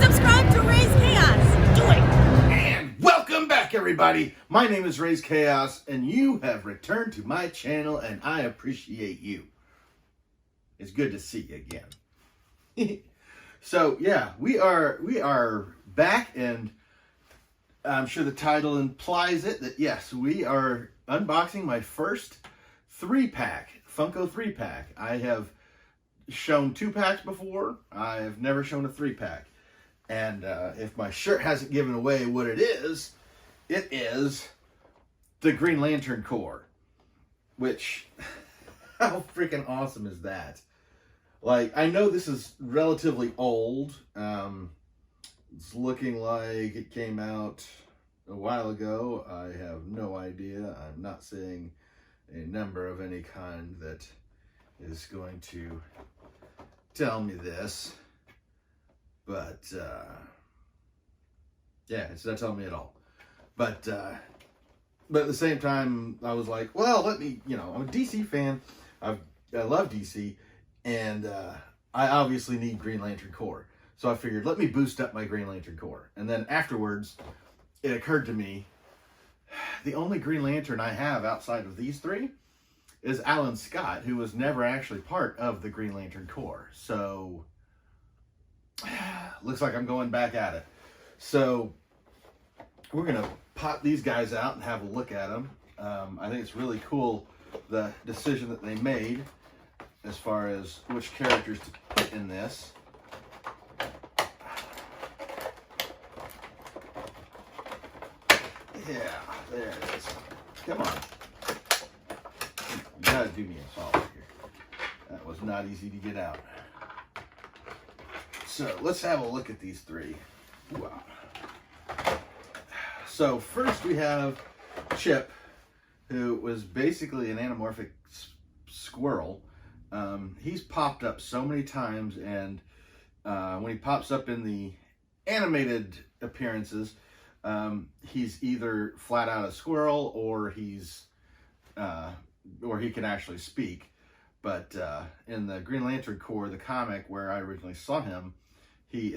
Subscribe to Raze Chaos. Do it. And welcome back, everybody. My name is Raze Chaos, and you have returned to my channel, and I appreciate you. It's good to see you again. So yeah, we are back, and I'm sure the title implies it that yes, we are unboxing my first 3-pack, Funko 3-pack. I have shown 2-packs before. I have never shown a 3-pack. And if my shirt hasn't given away what it is the Green Lantern Corps. Which, how freaking awesome is that? Like, I know this is relatively old. It's looking like it came out a while ago. I have no idea. I'm not seeing a number of any kind that is going to tell me this. But, yeah, it's not telling me at all. But at the same time, I was like, well, let me, I'm a DC fan. I love DC. And I obviously need Green Lantern Corps. So I figured, let me boost up my Green Lantern Corps. And then afterwards, it occurred to me, the only Green Lantern I have outside of these three is Alan Scott, who was never actually part of the Green Lantern Corps. So, looks like I'm going back at it. So, we're going to pop these guys out and have a look at them. I think it's really cool, the decision that they made as far as which characters to put in this. Yeah, there it is. Come on. You gotta do me a solid here. That was not easy to get out. So let's have a look at these three. Wow. So first we have Chip, who was basically an anamorphic squirrel. He's popped up so many times, and when he pops up in the animated appearances, he's either flat out a squirrel or he's or he can actually speak. But in the Green Lantern Corps, the comic where I originally saw him, he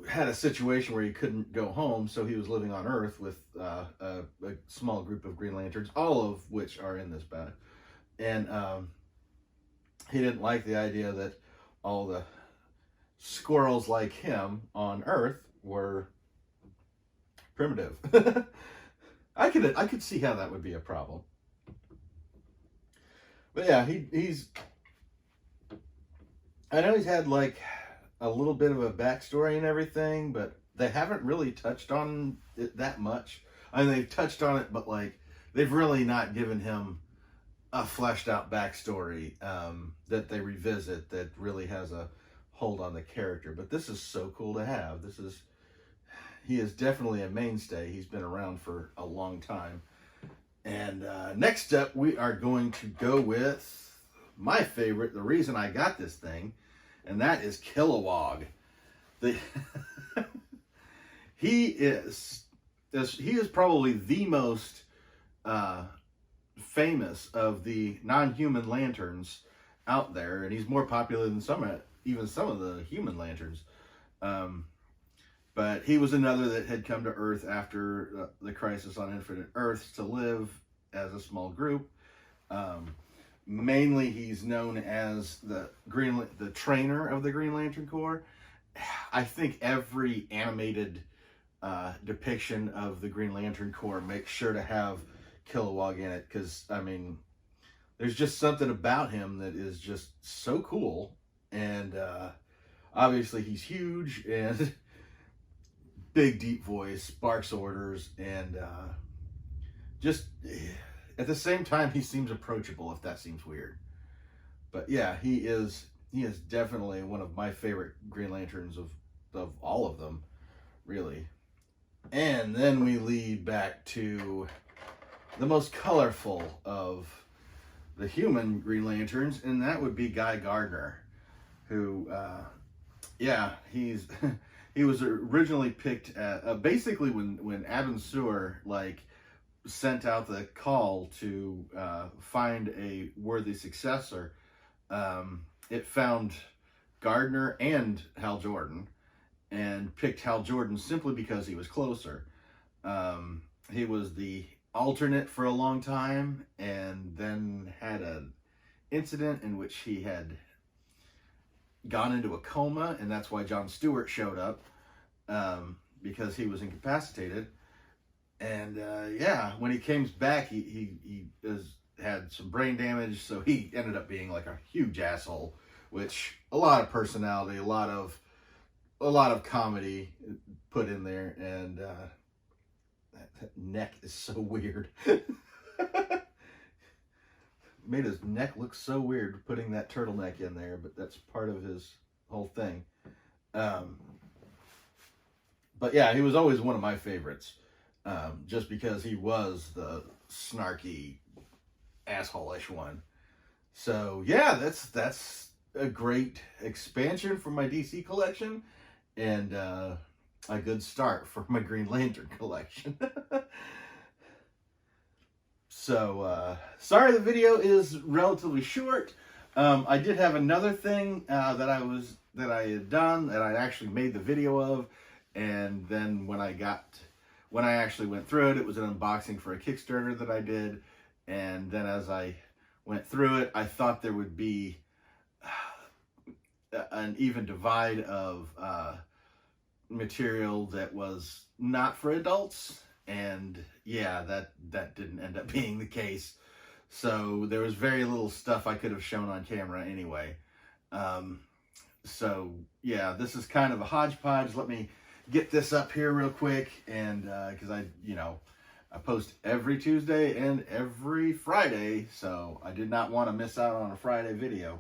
had a situation where he couldn't go home, so he was living on Earth with a small group of Green Lanterns, all of which are in this bag. And he didn't like the idea that all the squirrels like him on Earth were primitive. I could see how that would be a problem. But yeah, I know he's had like a little bit of a backstory and everything, but they haven't really touched on it that much. I mean, they've touched on it, but like they've really not given him a fleshed out backstory that they revisit that really has a hold on the character. But this is so cool to have. He is definitely a mainstay. He's been around for a long time. And next up, we are going to go with my favorite, the reason I got this thing, and that is Kilowog. He is probably the most famous of the non-human lanterns out there, and he's more popular than even some of the human lanterns. But he was another that had come to Earth after the Crisis on Infinite Earths to live as a small group. Mainly, he's known as the trainer of the Green Lantern Corps. I think every animated depiction of the Green Lantern Corps makes sure to have Kilowog in it, because I mean, there's just something about him that is just so cool. And obviously he's huge and big deep voice, barks orders, and just at the same time he seems approachable, if that seems weird. But yeah, he is definitely one of my favorite Green Lanterns of all of them, really. And then we lead back to the most colorful of the human Green Lanterns, and that would be Guy Gardner, who, yeah, he was originally picked at, basically when Adam Sewer, like, sent out the call to find a worthy successor, it found Gardner and Hal Jordan, and picked Hal Jordan simply because he was closer. He was the alternate for a long time, and then had an incident in which he had gone into a coma, and that's why Jon Stewart showed up, because he was incapacitated. And yeah, when he came back, he had some brain damage, so he ended up being like a huge asshole, which a lot of personality, a lot of comedy put in there, and that neck is so weird. Made his neck look so weird putting that turtleneck in there, but that's part of his whole thing. But yeah, he was always one of my favorites, just because he was the snarky, asshole-ish one. So yeah, that's a great expansion for my DC collection, and a good start for my Green Lantern collection. So sorry the video is relatively short. I did have another thing that I had done that I actually made the video of, and then when I actually went through it, it was an unboxing for a Kickstarter that I did, and then as I went through it, I thought there would be an even divide of material that was not for adults, and yeah, that didn't end up being the case. So there was very little stuff I could have shown on camera anyway. So yeah, this is kind of a hodgepodge. Let me get this up here real quick, and because I post every Tuesday and every Friday, so I did not want to miss out on a Friday video.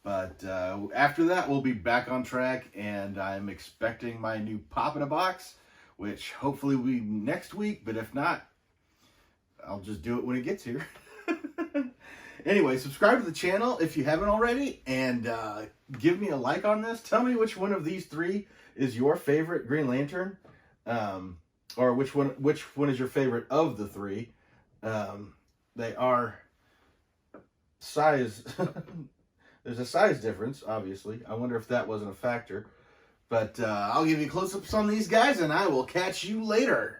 But after that, we'll be back on track, and I'm expecting my new Pop in a Box, which hopefully will be next week, but if not, I'll just do it when it gets here. Anyway, subscribe to the channel if you haven't already, and give me a like on this. Tell me which one of these three is your favorite Green Lantern, or which one is your favorite of the three. They are size. There's a size difference, obviously. I wonder if that wasn't a factor. But I'll give you close-ups on these guys, and I will catch you later.